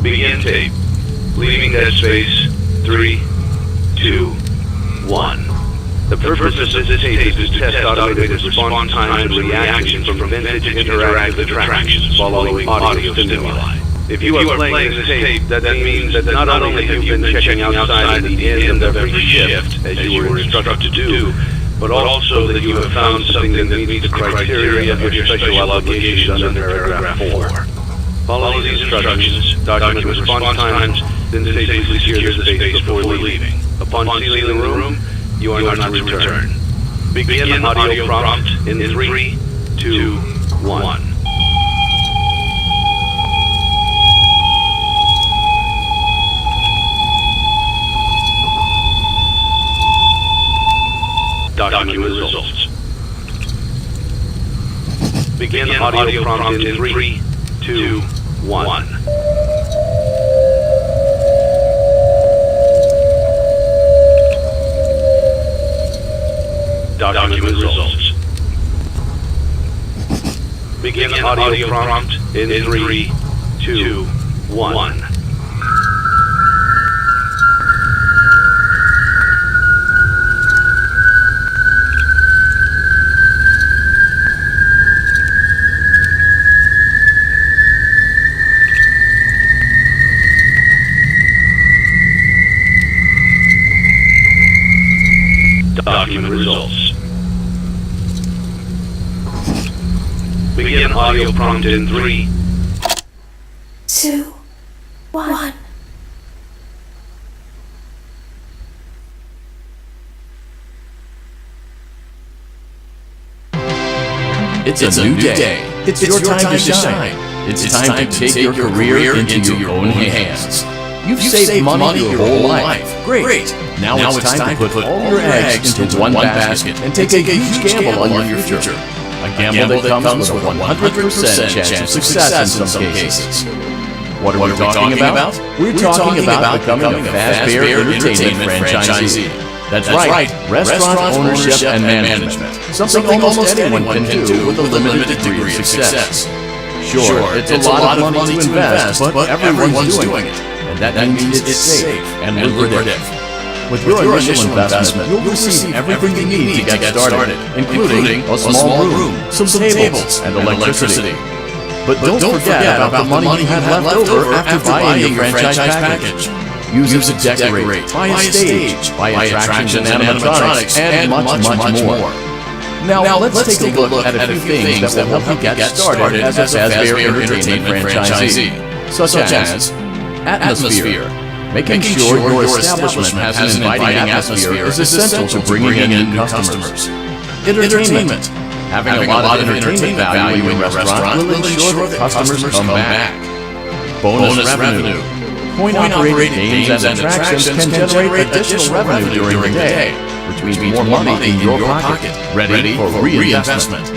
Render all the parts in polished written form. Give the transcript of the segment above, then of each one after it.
Begin tape. Leaving dead space. 3, 2, 1. The purpose of this tape is to test automated response time and reaction from vintage interactive attractions following audio stimuli. If you are playing this tape, that means that not only have you been checking outside at the end of every shift, as you were instructed to do, but also that you have found something that meets the criteria of your special obligations under paragraph 4. Follow these instructions, document response times, then safely secure the space before leaving. Upon sealing the room, you are not to return. Begin audio prompt in 3, 2, 1. Document results. Begin audio prompt in 3, 2, 1. Document results. Begin audio prompt in 3, 2, 1. Document results. Begin audio prompt in 3, 2, 1. It's a new day. It's your time to shine. It's time to take your career into your own hands. You've saved money your whole life. Great. Now it's time to put all your eggs into one basket and take a huge gamble on your future. A gamble that comes with a 100% chance of success in some cases. What are we talking about? We're talking about becoming a Fazbear Entertainment franchisee. That's right, restaurant ownership and management. Something almost anyone can do with a limited degree of success. Sure, it's a lot of money to invest, but everyone's doing it. And that means it's safe and lucrative. With your initial investment, you'll receive everything you need to get started, including a small room, some tables, and electricity. But don't forget about the money you have left over after buying your franchise package. Use it to decorate, buy a stage, buy attractions and animatronics, and much more. Now let's take a look at a few things that will help you get started as a Fazbear Entertainment franchisee, such as atmosphere. Making sure your establishment has an inviting atmosphere is essential to bringing in new customers. Entertainment. Having a lot of entertainment value in your restaurant will ensure that customers come back. Bonus revenue. Point-operated games and attractions can generate additional revenue during the day, which means more money in your pocket, ready for reinvestment.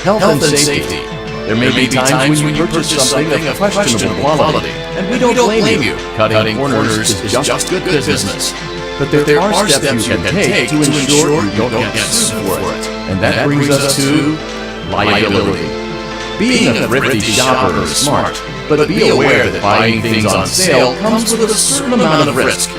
Health and safety. There may be times when you purchase something of questionable quality, and we don't blame you. Cutting corners is just good business. But there are steps you can take to ensure you don't get sued for it. And that brings us to liability. Being a thrifty shopper is smart, but be aware that buying things on sale comes with a certain amount of risk.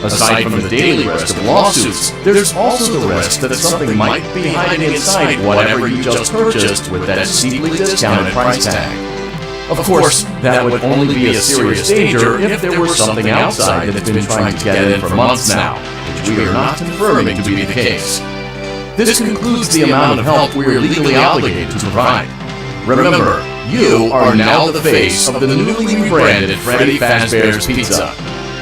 Aside from the daily risk of lawsuits, there's also the risk that something might be hiding inside whatever you just purchased with that steeply discounted price tag. Of course, that would only be a serious danger if there were something outside that's been trying to get in for months now, which we are not confirming to be the case. This concludes the amount of help we are legally obligated to provide. Remember, you are now the face of the newly rebranded Freddy Fazbear's Pizza.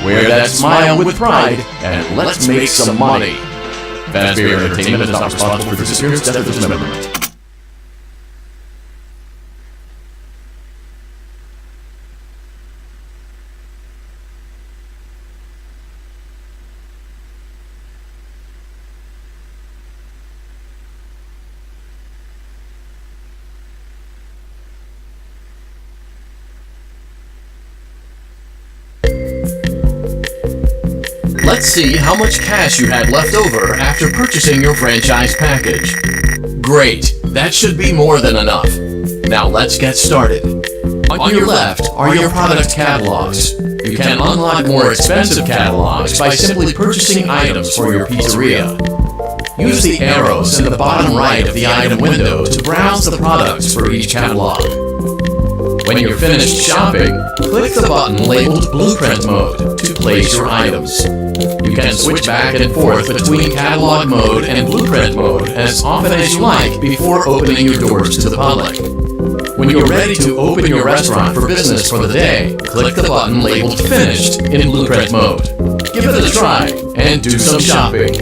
Wear that smile with pride, and let's make some money. Fazbear Entertainment is not responsible for the disappearance, death, or dismemberment. Let's see how much cash you had left over after purchasing your franchise package. Great, that should be more than enough. Now let's get started. On your left are your product catalogs. You can unlock more expensive catalogs by simply purchasing items for your pizzeria. Use the arrows in the bottom right of the item window to browse the products for each catalog. When you're finished shopping, click the button labeled Blueprint Mode to place your items. You can switch back and forth between Catalog Mode and Blueprint Mode as often as you like before opening your doors to the public. When you're ready to open your restaurant for business for the day, click the button labeled Finished in Blueprint Mode. Give it a try and do some shopping.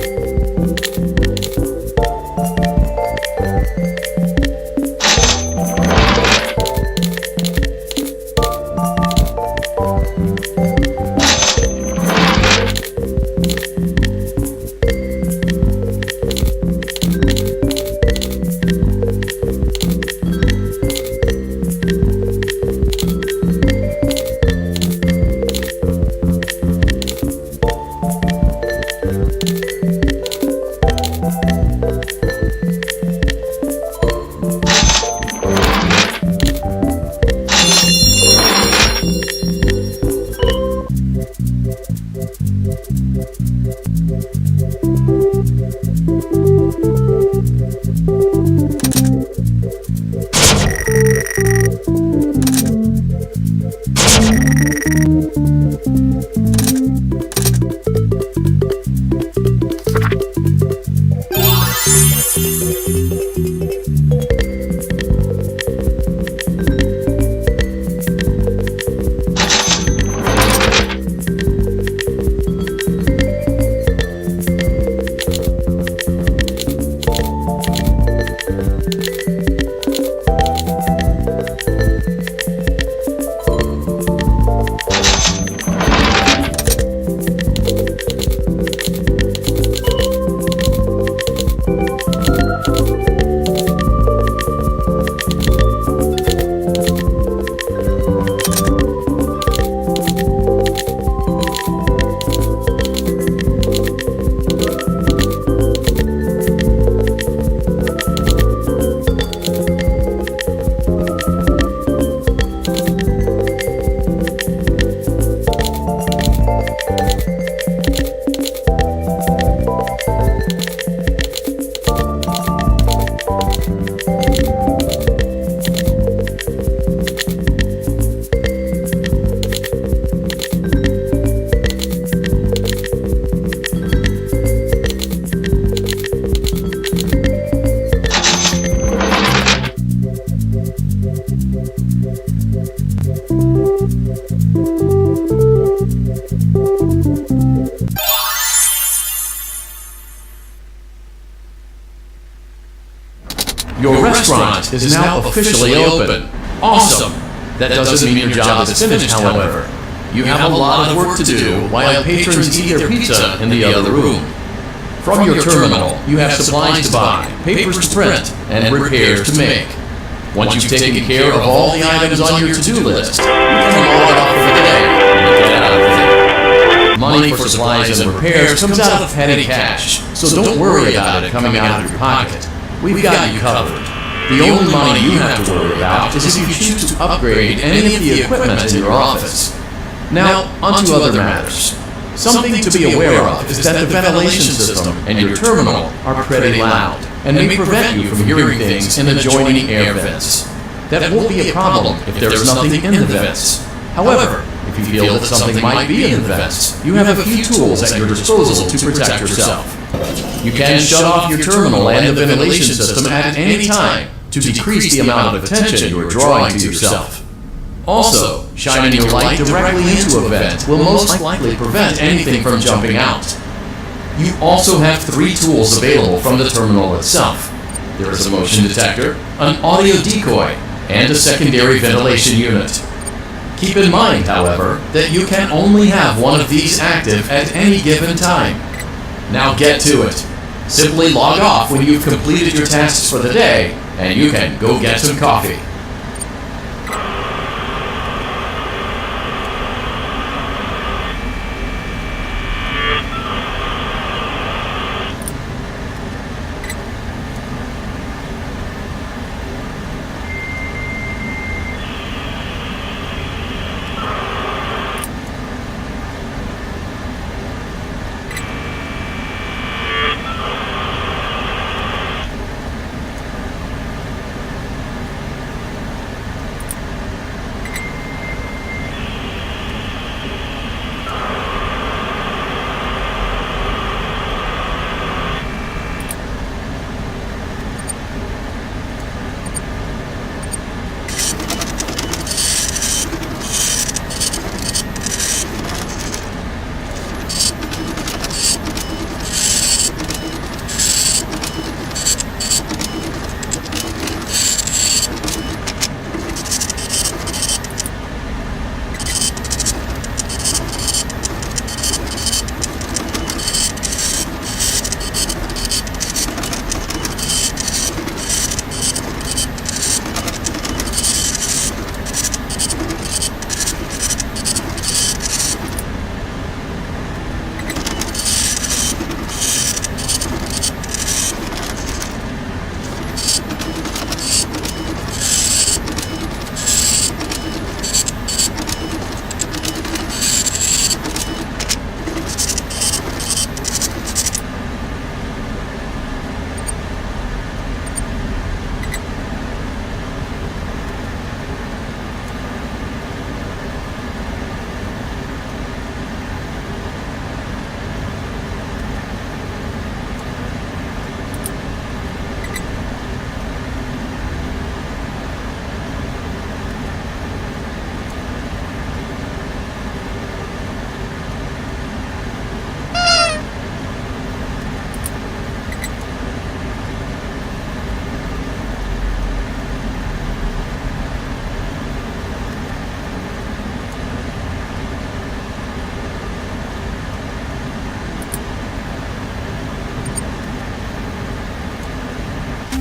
Your restaurant is now officially open. Awesome! That doesn't mean your job is finished, however. You have a lot of work to do while patrons eat their pizza in the other room. From your terminal, you have supplies to buy, papers to print, and repairs to make. Once you've taken care of all the items on your to-do list, you can log off for the day and get out of there. Money for supplies and repairs comes out of petty cash, so don't worry about it coming out of your pocket. We've got you covered. The only money you have to worry about is if you choose to upgrade any of the equipment in your office. Now, on to other matters. Something to be aware of is that the ventilation system and your terminal are pretty loud and may prevent you from hearing things in adjoining air vents. That won't be a problem if there's nothing in the vents. However, if you feel that something might be in the vents, you have a few tools at your disposal to protect yourself. You can shut off your terminal and the ventilation system at any time to decrease the amount of attention you are drawing to yourself. Also, shining your light directly into a vent will most likely prevent anything from jumping out. You also have 3 tools available from the terminal itself. There is a motion detector, an audio decoy, and a secondary ventilation unit. Keep in mind, however, that you can only have one of these active at any given time. Now get to it. Simply log off when you've completed your tasks for the day, and you can go get some coffee.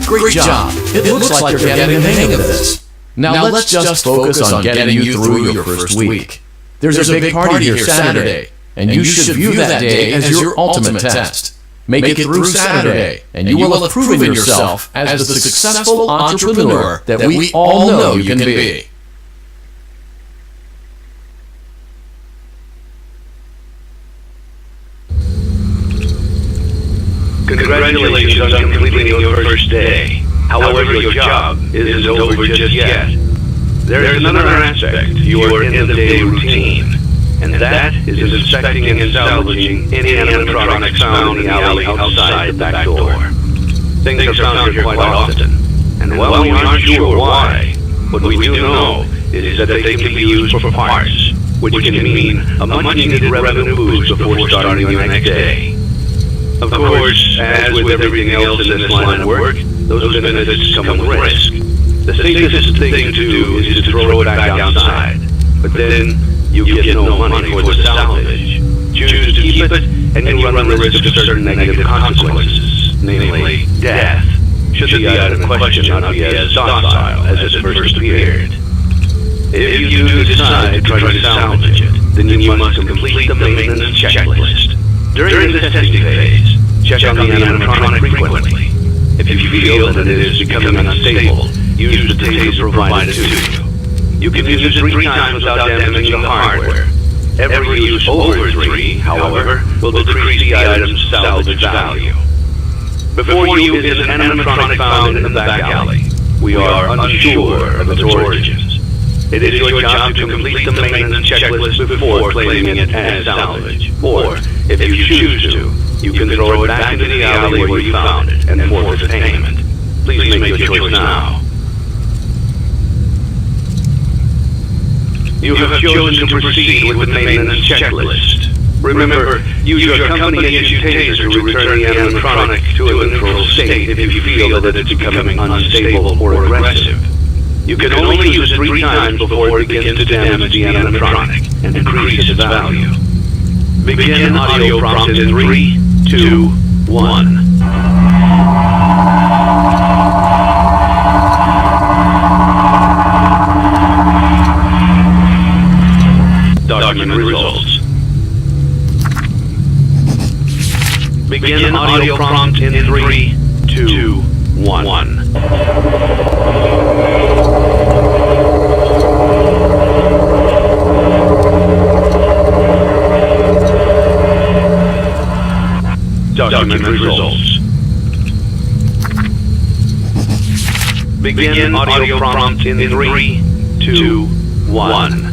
Great job! It looks like you're getting the hang of this. Now let's just focus on getting you through your first week. There's a big party here Saturday, and you should view that day as your ultimate test. Make it through Saturday, and you will have proven yourself as the successful entrepreneur that we all know you can be. Congratulations on completing your first day. However, your job isn't over just yet. There is another aspect to your end-of-day routine, and that is inspecting and salvaging any animatronics found in the alley outside the back door. Things are found here quite often, and while we aren't sure why, What we do know is that they can be used for parts, which can mean a much-needed revenue boost before starting your next day. Of course, as with everything else in this line of work, those benefits come with risk. The safest thing to do is to throw it back outside, but then you get no money for the salvage. Choose to keep it, and you run the risk of certain negative consequences, namely death, should the item in question not be as docile as it first appeared. If you do decide to try to salvage it, then you must complete the maintenance checklist. During the testing phase, check on the animatronic frequently. If you feel that it is becoming unstable, use the taser provided to you. You can use it 3 times without damaging the hardware. Every use over 3, however, will decrease the item's salvage value. Before you is an animatronic found in the back alley. We are unsure of its origins. It is your job to complete the maintenance checklist before claiming it as salvage. Or, if you choose to, you can throw it back into the alley where you found it and forfeit payment. Please make your choice now. You have chosen to proceed with the maintenance checklist. Remember, use your company-issued taser to return the animatronic to a neutral state if you feel that it's becoming unstable or aggressive. You can only use it 3 times before it begins to damage the animatronic and decrease its value. Begin audio prompt in 3, 2, 1. Document results. Begin audio prompt in 3, 2, 1. Document results. Begin audio prompt in 3, 2, 1.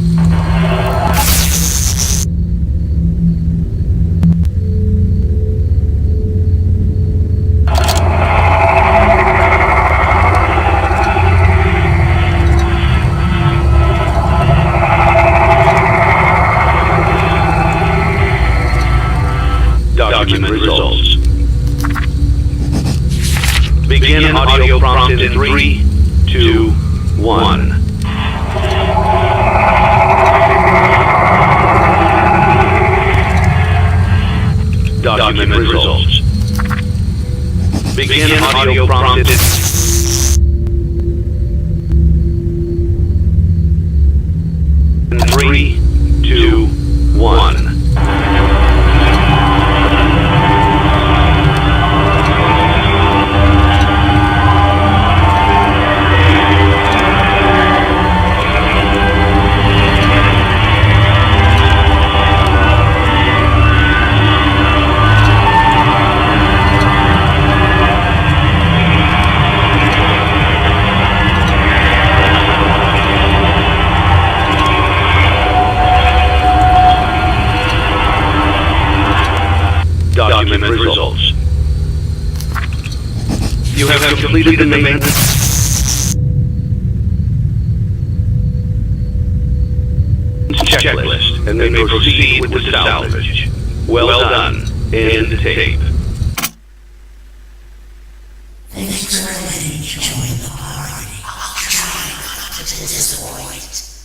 Document results. Begin audio prompt in 3, 2, 1. Document results. Begin audio prompt in 3, 2, 1. Document results. You have completed the maintenance checklist and may proceed with the salvage. Well done. End tape. Thanks for letting me join the party. I'll try not to disappoint.